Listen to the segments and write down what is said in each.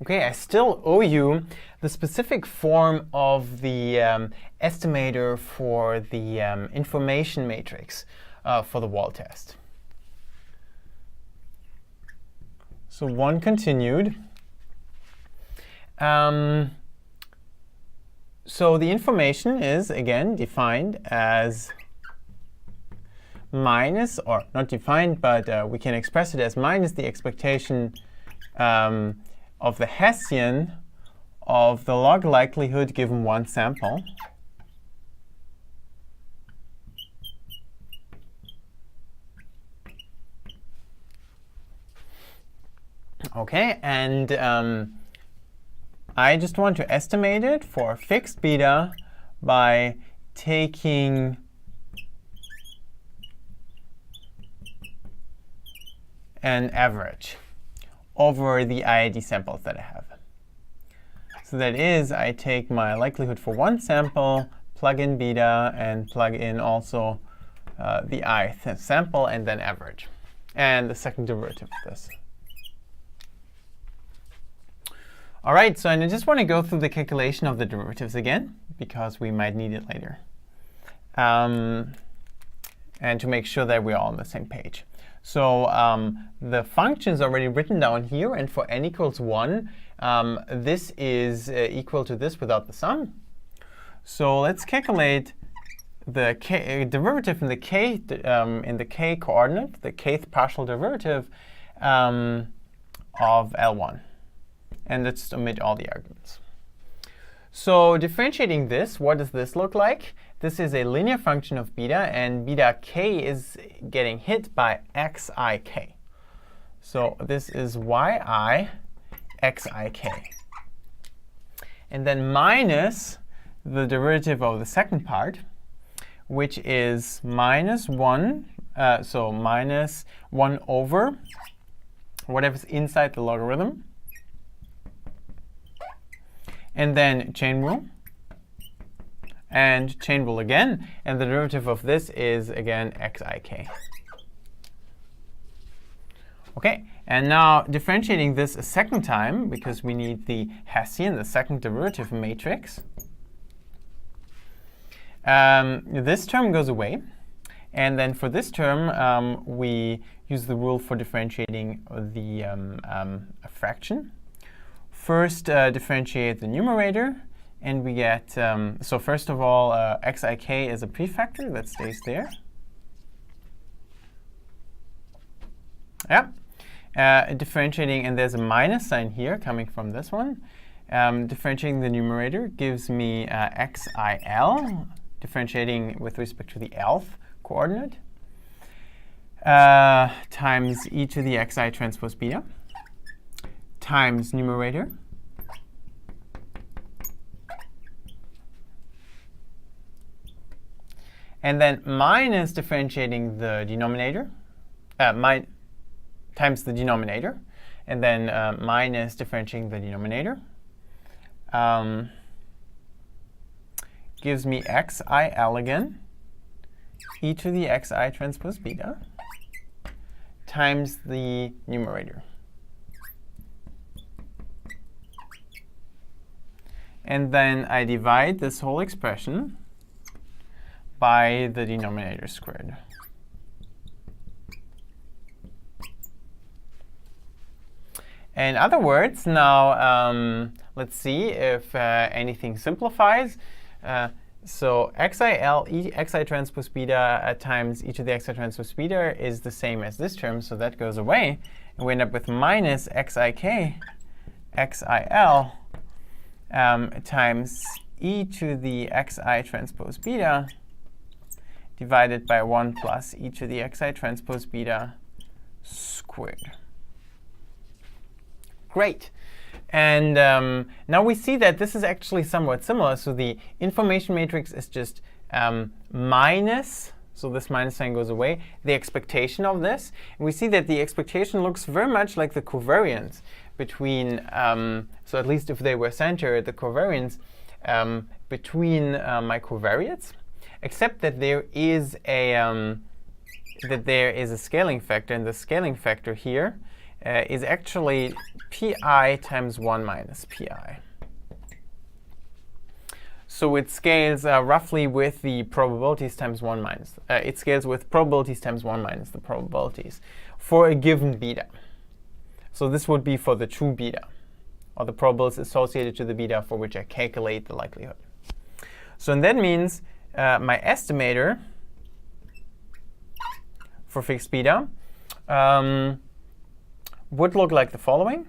Okay, I still owe you the specific form of the estimator for the information matrix for the wall test. So 1 continued. So the information is, again, defined as minus, or not defined, but we can express it as minus the expectation of the Hessian of the log likelihood given one sample. OK, and I just want to estimate it for fixed beta by taking an average over the IID samples that I have. So that is, I take my likelihood for one sample, plug in beta, and plug in also the ith sample, and then average, and the second derivative of this. All right, so I just want to go through the calculation of the derivatives again, because we might need it later, and to make sure that we're all on the same page. So the function is already written down here, and for n equals 1, this is equal to this without the sum. So let's calculate the derivative in the k coordinate, the kth partial derivative of L1. And let's just omit all the arguments. So differentiating this, what does this look like? This is a linear function of beta, and beta k is getting hit by xik. So this is yi xik. And then minus the derivative of the second part, which is minus 1, so minus 1 over whatever's inside the logarithm. And then chain rule, and chain rule again. And the derivative of this is, again, xik. OK, and now differentiating this a second time, because we need the Hessian, the second derivative matrix. This term goes away. And then for this term, we use the rule for differentiating the fraction. First, differentiate the numerator, and we get, so first of all, xik is a prefactor that stays there. Yeah. Differentiating, and there's a minus sign here coming from this one. Differentiating the numerator gives me xil, differentiating with respect to the lth coordinate, times e to the xi transpose beta, times numerator, and then minus differentiating the denominator, times the denominator, and then minus differentiating the denominator, gives me xil again, e to the xi transpose beta, times the numerator. And then I divide this whole expression by the denominator squared. In other words, now let's see if anything simplifies. So xil xi transpose beta times e to the xi transpose beta is the same as this term, so that goes away. And we end up with minus xik xil times e to the xi transpose beta divided by 1 plus e to the xi transpose beta squared. Great. And now we see that this is actually somewhat similar. So the information matrix is just minus, so this minus sign goes away, the expectation of this. And we see that the expectation looks very much like the covariance between, so at least if they were centered, the covariance between my covariates, except that there is a scaling factor, and the scaling factor here is actually pi times 1 minus pi. So it scales roughly with the probabilities times 1 minus. It scales with probabilities times 1 minus the probabilities for a given beta. So this would be for the true beta, or the probables associated to the beta for which I calculate the likelihood. So and that means my estimator for fixed beta would look like the following.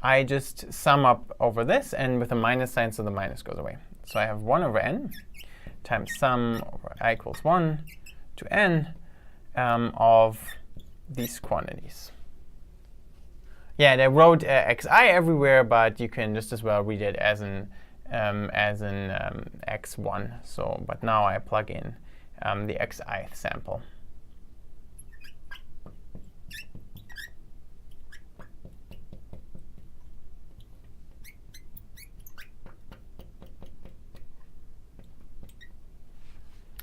I just sum up over this, and with a minus sign, so the minus goes away. So I have 1 over n times sum over I equals 1 to n of these quantities. Yeah, and I wrote xi everywhere, but you can just as well read it as an x1. So, but now I plug in the xi sample.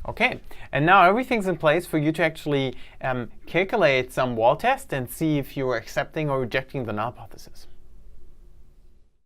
OK, and now everything's in place for you to actually calculate some wall test and see if you're accepting or rejecting the null hypothesis.